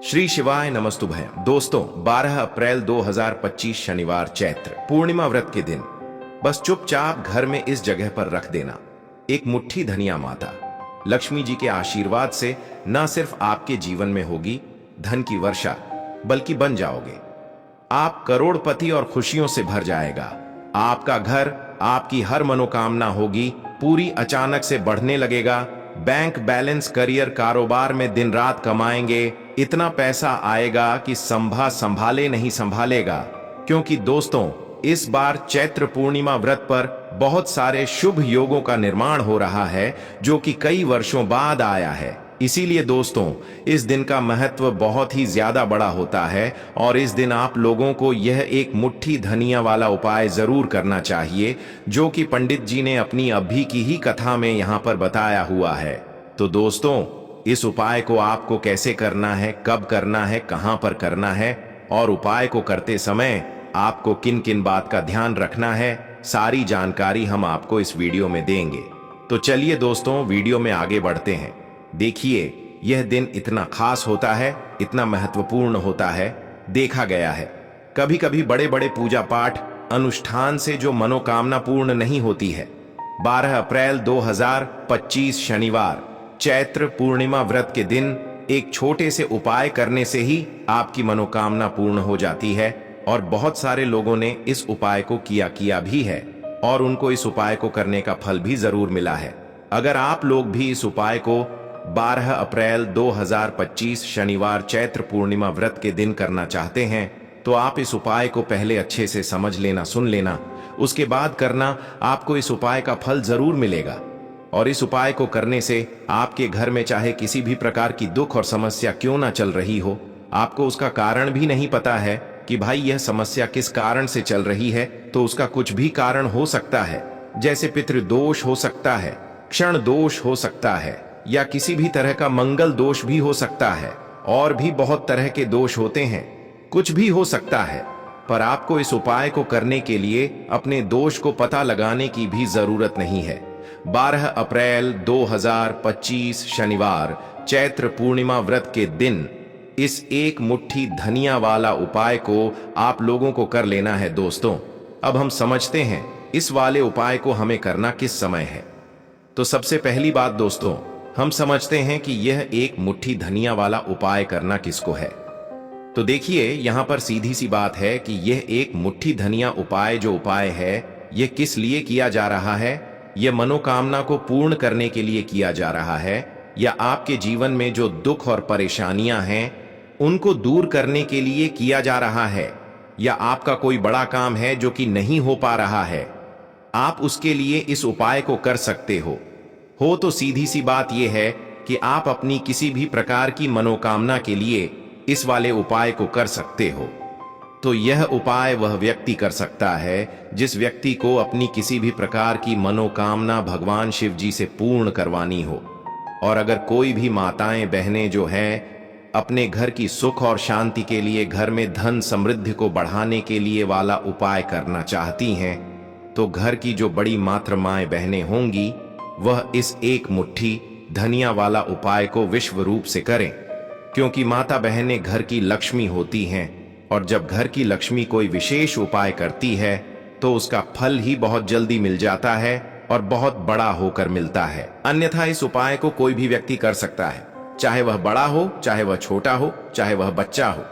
श्री शिवाय नमस्तुभयम। दोस्तों 12 अप्रैल 2025 शनिवार चैत्र पूर्णिमा व्रत के दिन बस चुपचाप घर में इस जगह पर रख देना एक मुट्ठी धनिया। माता लक्ष्मी जी के आशीर्वाद से न सिर्फ आपके जीवन में होगी धन की वर्षा, बल्कि बन जाओगे आप करोड़पति और खुशियों से भर जाएगा आपका घर। आपकी हर मनोकामना होगी पूरी, अचानक से बढ़ने लगेगा। बैंक बैलेंस, करियर, कारोबार में दिन रात कमाएंगे, इतना पैसा आएगा कि संभाले नहीं संभालेगा। क्योंकि दोस्तों इस बार चैत्र पूर्णिमा व्रत पर बहुत सारे शुभ योगों का निर्माण हो रहा है जो कि कई वर्षों बाद आया है। इसीलिए दोस्तों इस दिन का महत्व बहुत ही ज्यादा बड़ा होता है और इस दिन आप लोगों को यह एक मुट्ठी धनिया वाला उपाय जरूर करना चाहिए जो कि पंडित जी ने अपनी अभी की ही कथा में यहाँ पर बताया हुआ है। तो दोस्तों इस उपाय को आपको कैसे करना है, कब करना है, कहां पर करना है और उपाय को करते समय आपको किन किन बात का ध्यान रखना है, सारी जानकारी हम आपको इस वीडियो में देंगे। तो चलिए दोस्तों वीडियो में आगे बढ़ते हैं। देखिए यह दिन इतना खास होता है, इतना महत्वपूर्ण होता है। देखा गया है कभी कभी बड़े बड़े पूजा पाठ अनुष्ठान से जो मनोकामना पूर्ण नहीं होती है, 12 अप्रैल 2025 शनिवार चैत्र पूर्णिमा व्रत के दिन एक छोटे से उपाय करने से ही आपकी मनोकामना पूर्ण हो जाती है। और बहुत सारे लोगों ने इस उपाय को किया भी है और उनको इस उपाय को करने का फल भी जरूर मिला है। अगर आप लोग भी इस उपाय को 12 अप्रैल 2025 शनिवार चैत्र पूर्णिमा व्रत के दिन करना चाहते हैं तो आप इस उपाय को पहले अच्छे से समझ लेना, सुन लेना, उसके बाद करना। आपको इस उपाय का फल जरूर मिलेगा। और इस उपाय को करने से आपके घर में चाहे किसी भी प्रकार की दुख और समस्या क्यों ना चल रही हो, आपको उसका कारण भी नहीं पता है कि भाई यह समस्या किस कारण से चल रही है, तो उसका कुछ भी कारण हो सकता है। जैसे पितृदोष हो सकता है, क्षण दोष हो सकता है, या किसी भी तरह का मंगल दोष भी हो सकता है, और भी बहुत तरह के दोष होते हैं, कुछ भी हो सकता है। पर आपको इस उपाय को करने के लिए अपने दोष को पता लगाने की भी जरूरत नहीं है। 12 अप्रैल 2025 शनिवार चैत्र पूर्णिमा व्रत के दिन इस एक मुट्ठी धनिया वाला उपाय को आप लोगों को कर लेना है। दोस्तों अब हम समझते हैं इस वाले उपाय को हमें करना किस समय है। तो सबसे पहली बात दोस्तों हम समझते हैं कि यह एक मुट्ठी धनिया वाला उपाय करना किसको है। तो देखिए यहां पर सीधी सी बात है कि यह एक मुट्ठी धनिया उपाय जो उपाय है यह किस लिए किया जा रहा है। यह मनोकामना को पूर्ण करने के लिए किया जा रहा है, या आपके जीवन में जो दुख और परेशानियां हैं उनको दूर करने के लिए किया जा रहा है, या आपका कोई बड़ा काम है जो कि नहीं हो पा रहा है, आप उसके लिए इस उपाय को कर सकते हो। तो सीधी सी बात यह है कि आप अपनी किसी भी प्रकार की मनोकामना के लिए इस वाले उपाय को कर सकते हो। तो यह उपाय वह व्यक्ति कर सकता है जिस व्यक्ति को अपनी किसी भी प्रकार की मनोकामना भगवान शिव जी से पूर्ण करवानी हो। और अगर कोई भी माताएं बहनें जो हैं अपने घर की सुख और शांति के लिए, घर में धन समृद्धि को बढ़ाने के लिए वाला उपाय करना चाहती हैं, तो घर की जो बड़ी मात्र माएं बहनें होंगी वह इस एक मुट्ठी धनिया वाला उपाय को विश्व रूप से करें। क्योंकि माता बहनें घर की लक्ष्मी होती हैं और जब घर की लक्ष्मी कोई विशेष उपाय करती है तो उसका फल ही बहुत जल्दी मिल जाता है और बहुत बड़ा होकर मिलता है। अन्यथा इस उपाय को कोई भी व्यक्ति कर सकता है, चाहे वह बड़ा हो, चाहे वह छोटा हो, चाहे वह बच्चा हो।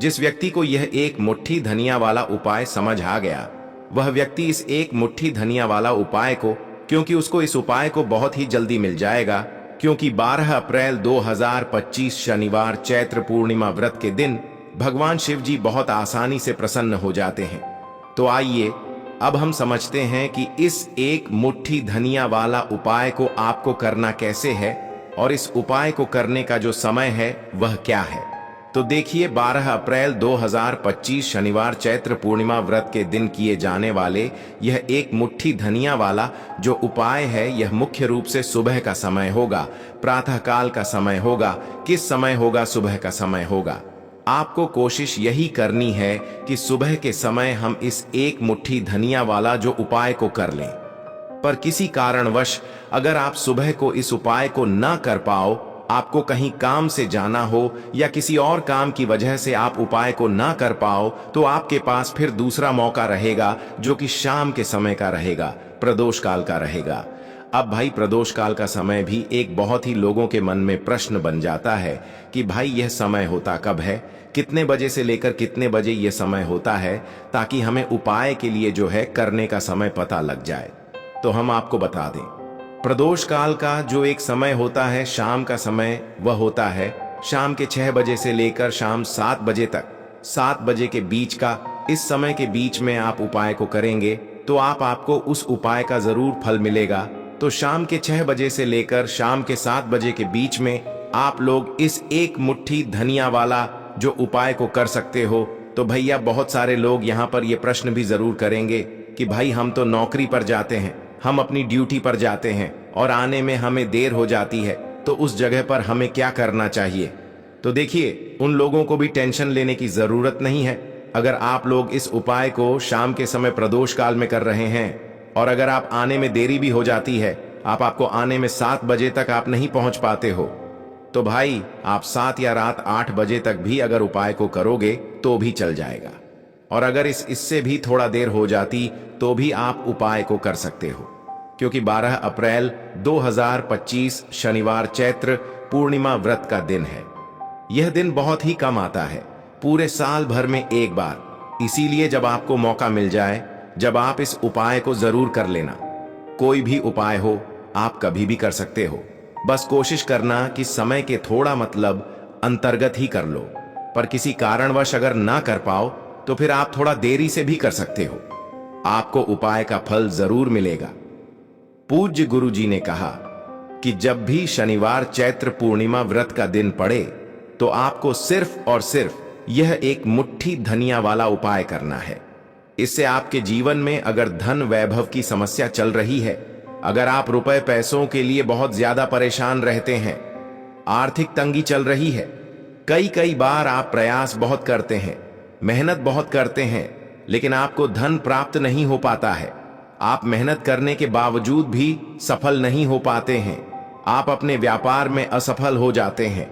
जिस व्यक्ति को यह एक मुट्ठी धनिया वाला उपाय समझ आ गया वह व्यक्ति इस एक मुट्ठी धनिया वाला उपाय को, क्योंकि उसको इस उपाय को बहुत ही जल्दी मिल जाएगा, क्योंकि 12 अप्रैल 2025 शनिवार चैत्र पूर्णिमा व्रत के दिन भगवान शिव जी बहुत आसानी से प्रसन्न हो जाते हैं। तो आइए अब हम समझते हैं कि इस एक मुट्ठी धनिया वाला उपाय को आपको करना कैसे है और इस उपाय को करने का जो समय है वह क्या है। तो देखिए 12 अप्रैल 2025 शनिवार चैत्र पूर्णिमा व्रत के दिन किए जाने वाले यह एक मुट्ठी धनिया वाला जो उपाय है यह मुख्य रूप से सुबह का समय होगा, प्रातः काल का समय होगा। किस समय होगा? सुबह का समय होगा। आपको कोशिश यही करनी है कि सुबह के समय हम इस एक मुट्ठी धनिया वाला जो उपाय को कर लें। पर किसी कारणवश अगर आप सुबह को इस उपाय को ना कर पाओ आपको कहीं काम से जाना हो या किसी और काम की वजह से आप उपाय को ना कर पाओ, तो आपके पास फिर दूसरा मौका रहेगा जो कि शाम के समय का रहेगा, प्रदोष काल का रहेगा। अब भाई प्रदोष काल का समय भी एक बहुत ही लोगों के मन में प्रश्न बन जाता है कि भाई यह समय होता कब है, कितने बजे से लेकर कितने बजे यह समय होता है, ताकि हमें उपाय के लिए जो है करने का समय पता लग जाए। तो हम आपको बता दें, प्रदोष काल का जो एक समय होता है शाम का समय, वह होता है शाम के 6 बजे से लेकर शाम 7 बजे तक। 7 बजे के बीच का इस समय के बीच में आप उपाय को करेंगे तो आपको उस उपाय का जरूर फल मिलेगा। तो शाम के 6 बजे से लेकर शाम के 7 बजे के बीच में आप लोग इस एक मुट्ठी धनिया वाला जो उपाय को कर सकते हो। तो भैया बहुत सारे लोग यहाँ पर ये प्रश्न भी जरूर करेंगे कि भाई हम तो नौकरी पर जाते हैं, हम अपनी ड्यूटी पर जाते हैं और आने में हमें देर हो जाती है, तो उस जगह पर हमें क्या करना चाहिए। तो देखिए, उन लोगों को भी टेंशन लेने की जरूरत नहीं है। अगर आप लोग इस उपाय को शाम के समय प्रदोष काल में कर रहे हैं और अगर आप आने में देरी भी हो जाती है, आपको आने में 7 बजे तक आप नहीं पहुंच पाते हो, तो भाई आप 7 या रात 8 बजे तक भी अगर उपाय को करोगे तो भी चल जाएगा। और अगर इससे भी थोड़ा देर हो जाती तो भी आप उपाय को कर सकते हो, क्योंकि 12 अप्रैल 2025 शनिवार चैत्र पूर्णिमा व्रत का दिन है। यह दिन बहुत ही कम आता है, पूरे साल भर में एक बार। इसीलिए जब आपको मौका मिल जाए, जब आप इस उपाय को जरूर कर लेना। कोई भी उपाय हो, आप कभी भी कर सकते हो। बस कोशिश करना कि समय के थोड़ा मतलब अंतर्गत ही कर लो। पर किसी कारणवश अगर ना कर पाओ तो फिर आप थोड़ा देरी से भी कर सकते हो, आपको उपाय का फल जरूर मिलेगा। पूज्य गुरु जी ने कहा कि जब भी शनिवार चैत्र पूर्णिमा व्रत का दिन पड़े तो आपको सिर्फ और सिर्फ यह एक मुट्ठी धनिया वाला उपाय करना है। इससे आपके जीवन में अगर धन वैभव की समस्या चल रही है, अगर आप रुपए पैसों के लिए बहुत ज्यादा परेशान रहते हैं, आर्थिक तंगी चल रही है, कई बार आप प्रयास बहुत करते हैं, मेहनत बहुत करते हैं, लेकिन आपको धन प्राप्त नहीं हो पाता है, आप मेहनत करने के बावजूद भी सफल नहीं हो पाते हैं, आप अपने व्यापार में असफल हो जाते हैं,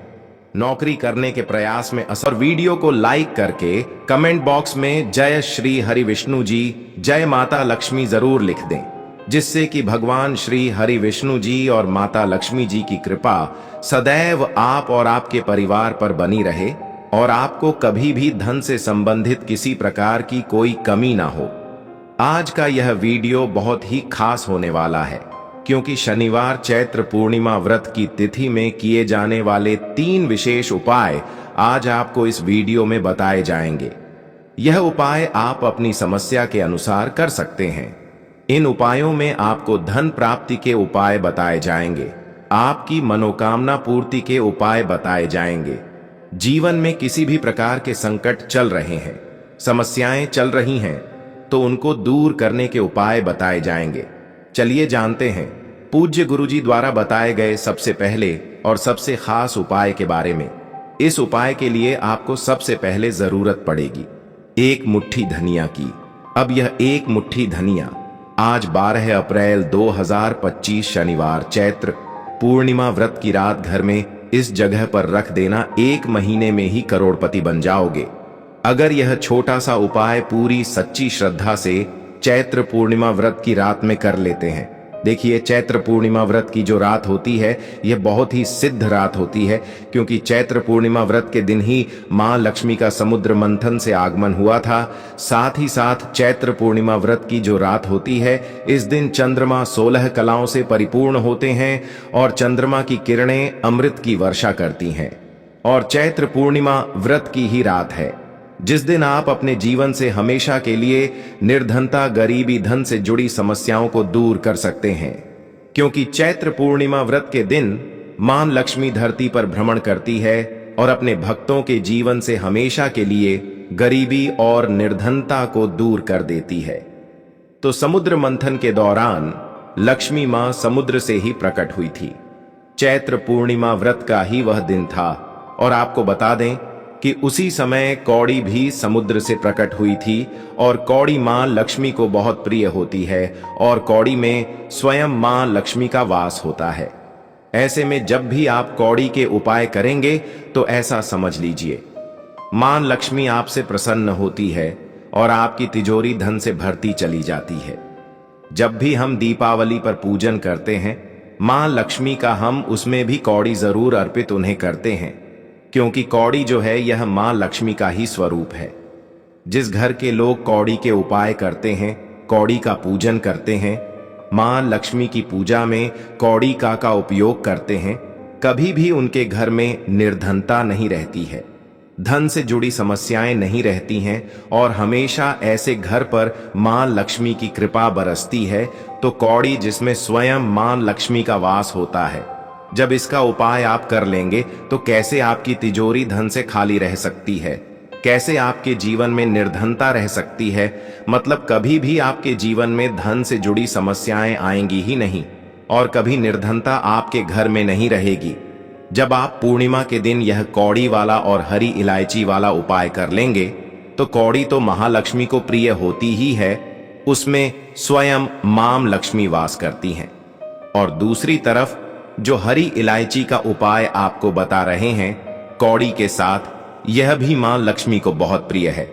नौकरी करने के प्रयास में असर। वीडियो को लाइक करके कमेंट बॉक्स में जय श्री हरि विष्णु जी, जय माता लक्ष्मी जरूर लिख दें, जिससे कि भगवान श्री हरि विष्णु जी और माता लक्ष्मी जी की कृपा सदैव आप और आपके परिवार पर बनी रहे और आपको कभी भी धन से संबंधित किसी प्रकार की कोई कमी ना हो। आज का यह वीडियो बहुत ही खास होने वाला है, क्योंकि शनिवार चैत्र पूर्णिमा व्रत की तिथि में किए जाने वाले 3 विशेष उपाय आज आपको इस वीडियो में बताए जाएंगे। यह उपाय आप अपनी समस्या के अनुसार कर सकते हैं। इन उपायों में आपको धन प्राप्ति के उपाय बताए जाएंगे, आपकी मनोकामना पूर्ति के उपाय बताए जाएंगे। जीवन में किसी भी प्रकार के संकट चल रहे हैं, समस्याएं चल रही हैं, तो उनको दूर करने के उपाय बताए जाएंगे। चलिए जानते हैं पूज्य गुरुजी द्वारा बताए गए सबसे पहले और सबसे खास उपाय के बारे में। इस उपाय के लिए आपको सबसे पहले जरूरत पड़ेगी एक मुट्ठी धनिया की। अब यह एक मुट्ठी धनिया आज 12 अप्रैल 2025 शनिवार चैत्र पूर्णिमा व्रत की रात घर में इस जगह पर रख देना, 1 महीने में ही करोड़पति बन जाओगे। अगर यह छोटा सा उपाय पूरी सच्ची श्रद्धा से चैत्र पूर्णिमा व्रत की रात में कर लेते हैं। देखिए, चैत्र पूर्णिमा व्रत की जो रात होती है यह बहुत ही सिद्ध रात होती है, क्योंकि चैत्र पूर्णिमा व्रत के दिन ही मां लक्ष्मी का समुद्र मंथन से आगमन हुआ था। साथ ही साथ चैत्र पूर्णिमा व्रत की जो रात होती है, इस दिन चंद्रमा 16 कलाओं से परिपूर्ण होते हैं और चंद्रमा की किरणें अमृत की वर्षा करती हैं। और चैत्र पूर्णिमा व्रत की ही रात है जिस दिन आप अपने जीवन से हमेशा के लिए निर्धनता, गरीबी, धन से जुड़ी समस्याओं को दूर कर सकते हैं, क्योंकि चैत्र पूर्णिमा व्रत के दिन मां लक्ष्मी धरती पर भ्रमण करती है और अपने भक्तों के जीवन से हमेशा के लिए गरीबी और निर्धनता को दूर कर देती है। तो समुद्र मंथन के दौरान लक्ष्मी मां समुद्र से ही प्रकट हुई थी। चैत्र पूर्णिमा व्रत का ही वह दिन था और आपको बता दें कि उसी समय कौड़ी भी समुद्र से प्रकट हुई थी और कौड़ी मां लक्ष्मी को बहुत प्रिय होती है और कौड़ी में स्वयं मां लक्ष्मी का वास होता है। ऐसे में जब भी आप कौड़ी के उपाय करेंगे तो ऐसा समझ लीजिए, मां लक्ष्मी आपसे प्रसन्न होती है और आपकी तिजोरी धन से भरती चली जाती है। जब भी हम दीपावली पर पूजन करते हैं मां लक्ष्मी का, हम उसमें भी कौड़ी जरूर अर्पित उन्हें करते हैं, क्योंकि कौड़ी जो है यह मां लक्ष्मी का ही स्वरूप है। जिस घर के लोग कौड़ी के उपाय करते हैं, कौड़ी का पूजन करते हैं, मां लक्ष्मी की पूजा में कौड़ी का उपयोग करते हैं, कभी भी उनके घर में निर्धनता नहीं रहती है, धन से जुड़ी समस्याएं नहीं रहती हैं और हमेशा ऐसे घर पर मां लक्ष्मी की कृपा बरसती है। तो कौड़ी जिसमें स्वयं मां लक्ष्मी का वास होता है, जब इसका उपाय आप कर लेंगे तो कैसे आपकी तिजोरी धन से खाली रह सकती है, कैसे आपके जीवन में निर्धनता रह सकती है, मतलब कभी भी आपके जीवन में धन से जुड़ी समस्याएं आएंगी ही नहीं और कभी निर्धनता आपके घर में नहीं रहेगी। जब आप पूर्णिमा के दिन यह कौड़ी वाला और हरी इलायची वाला उपाय कर लेंगे तो कौड़ी तो महालक्ष्मी को प्रिय होती ही है, उसमें स्वयं मां लक्ष्मी वास करती हैं। और दूसरी तरफ जो हरी इलायची का उपाय आपको बता रहे हैं कौड़ी के साथ, यह भी मां लक्ष्मी को बहुत प्रिय है।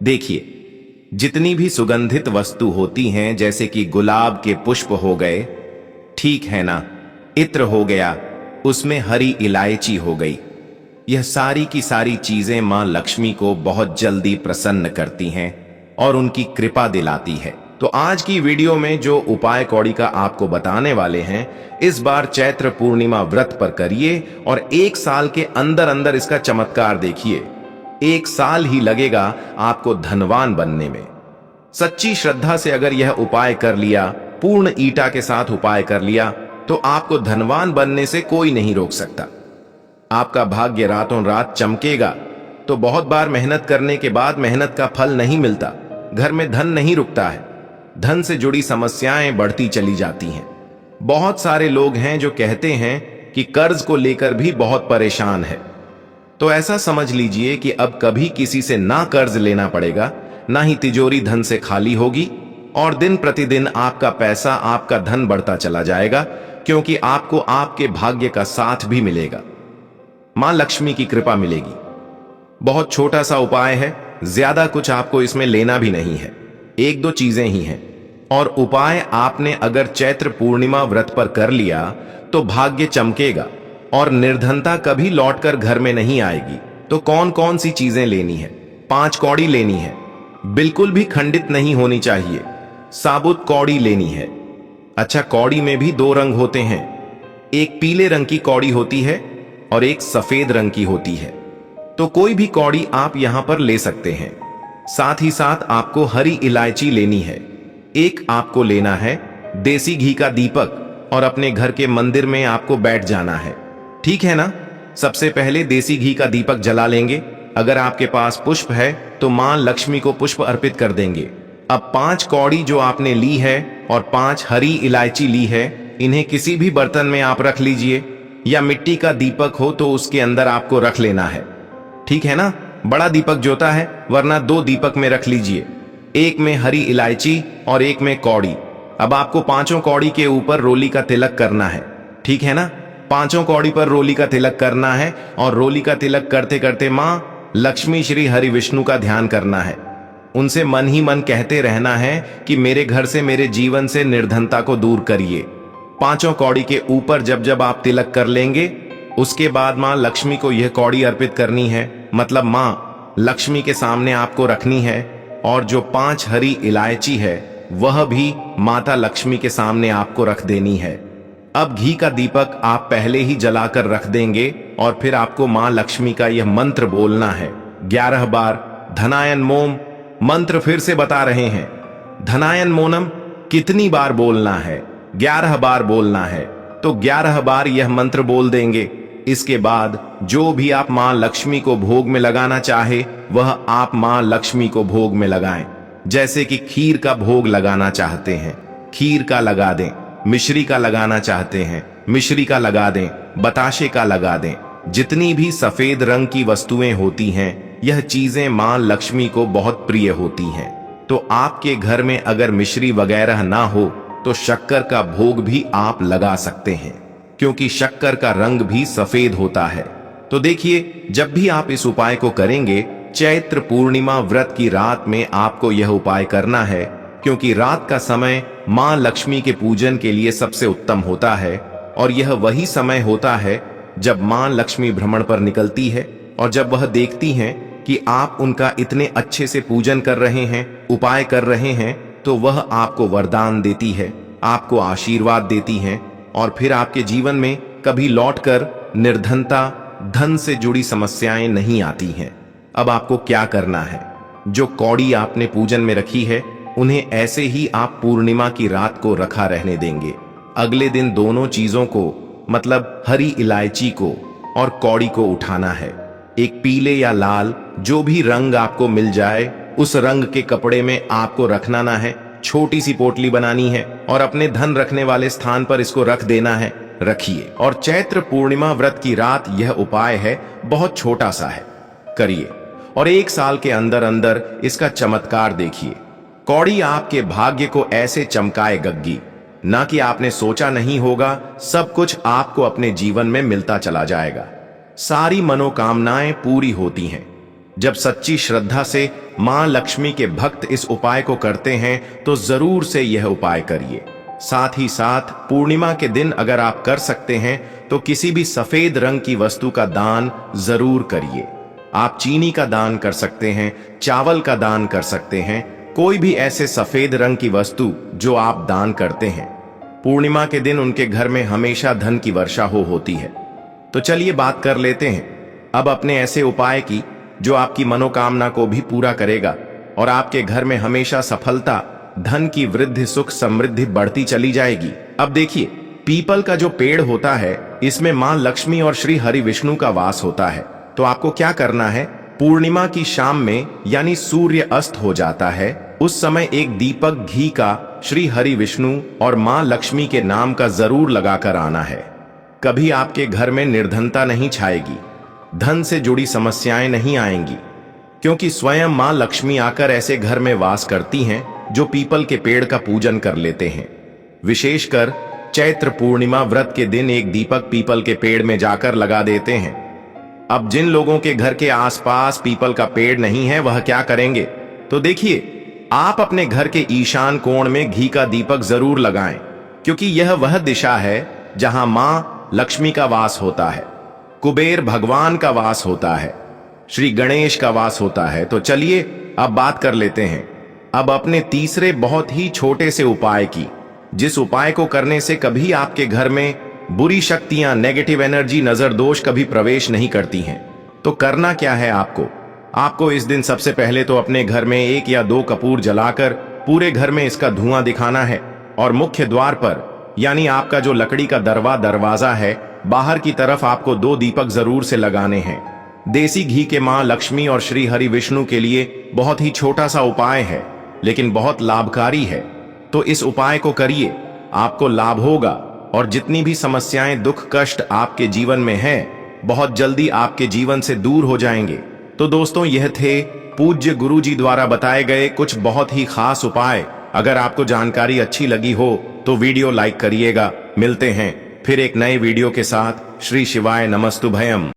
देखिए, जितनी भी सुगंधित वस्तु होती हैं, जैसे कि गुलाब के पुष्प हो गए, ठीक है ना, इत्र हो गया, उसमें हरी इलायची हो गई, यह सारी की सारी चीजें मां लक्ष्मी को बहुत जल्दी प्रसन्न करती हैं और उनकी कृपा दिलाती है। तो आज की वीडियो में जो उपाय कौड़ी का आपको बताने वाले हैं, इस बार चैत्र पूर्णिमा व्रत पर करिए और 1 साल के अंदर अंदर इसका चमत्कार देखिए। 1 साल ही लगेगा आपको धनवान बनने में। सच्ची श्रद्धा से अगर यह उपाय कर लिया, पूर्ण ईटा के साथ उपाय कर लिया, तो आपको धनवान बनने से कोई नहीं रोक सकता। आपका भाग्य रातों रात चमकेगा। तो बहुत बार मेहनत करने के बाद मेहनत का फल नहीं मिलता, घर में धन नहीं रुकता है, धन से जुड़ी समस्याएं बढ़ती चली जाती हैं। बहुत सारे लोग हैं जो कहते हैं कि कर्ज को लेकर भी बहुत परेशान है। तो ऐसा समझ लीजिए कि अब कभी किसी से ना कर्ज लेना पड़ेगा, ना ही तिजोरी धन से खाली होगी और दिन प्रतिदिन आपका पैसा, आपका धन बढ़ता चला जाएगा, क्योंकि आपको आपके भाग्य का साथ भी मिलेगा, मां लक्ष्मी की कृपा मिलेगी। बहुत छोटा सा उपाय है, ज्यादा कुछ आपको इसमें लेना भी नहीं है, 1-2 चीजें ही हैं। और उपाय आपने अगर चैत्र पूर्णिमा व्रत पर कर लिया तो भाग्य चमकेगा और निर्धनता कभी लौटकर घर में नहीं आएगी। तो कौन कौन सी चीजें लेनी है? 5 कौड़ी लेनी है, बिल्कुल भी खंडित नहीं होनी चाहिए, साबुत कौड़ी लेनी है। अच्छा, कौड़ी में भी 2 रंग होते हैं, एक पीले रंग की कौड़ी होती है और एक सफेद रंग की होती है। तो कोई भी कौड़ी आप यहां पर ले सकते हैं। साथ ही साथ आपको हरी इलायची लेनी है। एक आपको लेना है देसी घी का दीपक और अपने घर के मंदिर में आपको बैठ जाना है, ठीक है ना। सबसे पहले देसी घी का दीपक जला लेंगे। अगर आपके पास पुष्प है तो मां लक्ष्मी को पुष्प अर्पित कर देंगे। अब 5 कौड़ी जो आपने ली है और 5 हरी इलायची ली है, इन्हें किसी भी बर्तन में आप रख लीजिए, या मिट्टी का दीपक हो तो उसके अंदर आपको रख लेना है, ठीक है ना। बड़ा दीपक जोता है, वरना 2 दीपक में रख लीजिए, एक में हरी इलायची और एक में कौड़ी। अब आपको 5 कौड़ी के ऊपर रोली का तिलक करना है, ठीक है ना। 5 कौड़ी पर रोली का तिलक करना है और रोली का तिलक करते करते मां लक्ष्मी श्री हरि विष्णु का ध्यान करना है। उनसे मन ही मन कहते रहना है कि मेरे घर से, मेरे जीवन से निर्धनता को दूर करिए। 5 कौड़ी के ऊपर जब जब आप तिलक कर लेंगे, उसके बाद मां लक्ष्मी को यह कौड़ी अर्पित करनी है, मतलब मां लक्ष्मी के सामने आपको रखनी है। और जो 5 हरी इलायची है वह भी माता लक्ष्मी के सामने आपको रख देनी है। अब घी का दीपक आप पहले ही जलाकर रख देंगे और फिर आपको मां लक्ष्मी का यह मंत्र बोलना है 11 बार। धनायन मोम मंत्र फिर से बता रहे हैं, धनायन मोनम कितनी बार बोलना है? 11 बार बोलना है। तो 11 बार यह मंत्र बोल देंगे। इसके बाद जो भी आप मां लक्ष्मी को भोग में लगाना चाहे वह आप मां लक्ष्मी को भोग में लगाएं। जैसे कि खीर का भोग लगाना चाहते हैं, खीर का लगा दें, मिश्री का लगाना चाहते हैं, मिश्री का लगा दें, बताशे का लगा दें। जितनी भी सफेद रंग की वस्तुएं होती हैं, यह चीजें मां लक्ष्मी को बहुत प्रिय होती हैं। तो आपके घर में अगर मिश्री वगैरह ना हो तो शक्कर का भोग भी आप लगा सकते हैं, क्योंकि शक्कर का रंग भी सफेद होता है। तो देखिए, जब भी आप इस उपाय को करेंगे, चैत्र पूर्णिमा व्रत की रात में आपको यह उपाय करना है, क्योंकि रात का समय मां लक्ष्मी के पूजन के लिए सबसे उत्तम होता है और यह वही समय होता है जब मां लक्ष्मी भ्रमण पर निकलती है और जब वह देखती हैं कि आप उनका इतने अच्छे से पूजन कर रहे हैं, उपाय कर रहे हैं, तो वह आपको वरदान देती है, आपको आशीर्वाद देती हैं और फिर आपके जीवन में कभी लौटकर निर्धनता, धन से जुड़ी समस्याएं नहीं आती हैं। अब आपको क्या करना है? जो कौड़ी आपने पूजन में रखी है, उन्हें ऐसे ही आप पूर्णिमा की रात को रखा रहने देंगे। अगले दिन दोनों चीजों को, मतलब हरी इलायची को और कौड़ी को उठाना है। एक पीले या लाल, जो भी रंग आपको मिल जाए, उस रंग के कपड़े में आपको रखना ना है। छोटी सी पोटली बनानी है और अपने धन रखने वाले स्थान पर इसको रख देना है। रखिए। और चैत्र पूर्णिमा व्रत की रात यह उपाय है, बहुत छोटा सा है, करिए और 1 साल के अंदर अंदर इसका चमत्कार देखिए। कौड़ी आपके भाग्य को ऐसे चमकाए गग्गी, ना कि आपने सोचा नहीं होगा, सब कुछ आपको अपने जीवन में मिलता चला जाएगा। सारी मनोकामनाएं पूरी होती हैं। जब सच्ची श्रद्धा से मां लक्ष्मी के भक्त इस उपाय को करते हैं तो जरूर से यह उपाय करिए। साथ ही साथ पूर्णिमा के दिन अगर आप कर सकते हैं तो किसी भी सफेद रंग की वस्तु का दान जरूर करिए। आप चीनी का दान कर सकते हैं, चावल का दान कर सकते हैं, कोई भी ऐसे सफेद रंग की वस्तु जो आप दान करते हैं। पूर्णिमा के दिन उनके घर में हमेशा धन की वर्षा होती है। तो चलिए बात कर लेते हैं अब अपने ऐसे उपाय की जो आपकी मनोकामना को भी पूरा करेगा और आपके घर में हमेशा सफलता, धन की वृद्धि, सुख समृद्धि बढ़ती चली जाएगी। अब देखिए, पीपल का जो पेड़ होता है, इसमें मां लक्ष्मी और श्री हरि विष्णु का वास होता है। तो आपको क्या करना है, पूर्णिमा की शाम में, यानी सूर्य अस्त हो जाता है, उस समय एक दीपक घी का श्री हरि विष्णु और मां लक्ष्मी के नाम का जरूर लगाकर आना है। कभी आपके घर में निर्धनता नहीं छाएगी, धन से जुड़ी समस्याएं नहीं आएंगी, क्योंकि स्वयं मां लक्ष्मी आकर ऐसे घर में वास करती हैं जो पीपल के पेड़ का पूजन कर लेते हैं। विशेषकर चैत्र पूर्णिमा व्रत के दिन एक दीपक पीपल के पेड़ में जाकर लगा देते हैं। अब जिन लोगों के घर के आसपास पीपल का पेड़ नहीं है, वह क्या करेंगे? तो देखिए, आप अपने घर के ईशान कोण में घी का दीपक जरूर लगाएं, क्योंकि यह वह दिशा है जहां मां लक्ष्मी का वास होता है, कुबेर भगवान का वास होता है, श्री गणेश का वास होता है। तो चलिए अब बात कर लेते हैं अब अपने तीसरे बहुत ही छोटे से उपाय की, जिस उपाय को करने से कभी आपके घर में बुरी शक्तियां, नेगेटिव एनर्जी, नजर दोष कभी प्रवेश नहीं करती हैं। तो करना क्या है आपको इस दिन सबसे पहले तो अपने घर में 1 या 2 कपूर जलाकर पूरे घर में इसका धुआं दिखाना है और मुख्य द्वार पर, यानी आपका जो लकड़ी का दरवाजा है, बाहर की तरफ आपको 2 दीपक जरूर से लगाने हैं। देसी घी के मां लक्ष्मी और श्री हरि विष्णु के लिए बहुत ही छोटा सा उपाय है, लेकिन बहुत लाभकारी है। तो इस उपाय को करिए, आपको लाभ होगा और जितनी भी समस्याएं, दुख, कष्ट आपके जीवन में है, बहुत जल्दी आपके जीवन से दूर हो जाएंगे। तो दोस्तों, यह थे पूज्य गुरु जी द्वारा बताए गए कुछ बहुत ही खास उपाय। अगर आपको जानकारी अच्छी लगी हो तो वीडियो लाइक करिएगा। मिलते हैं फिर एक नए वीडियो के साथ। श्री शिवाय नमस्तुभयम।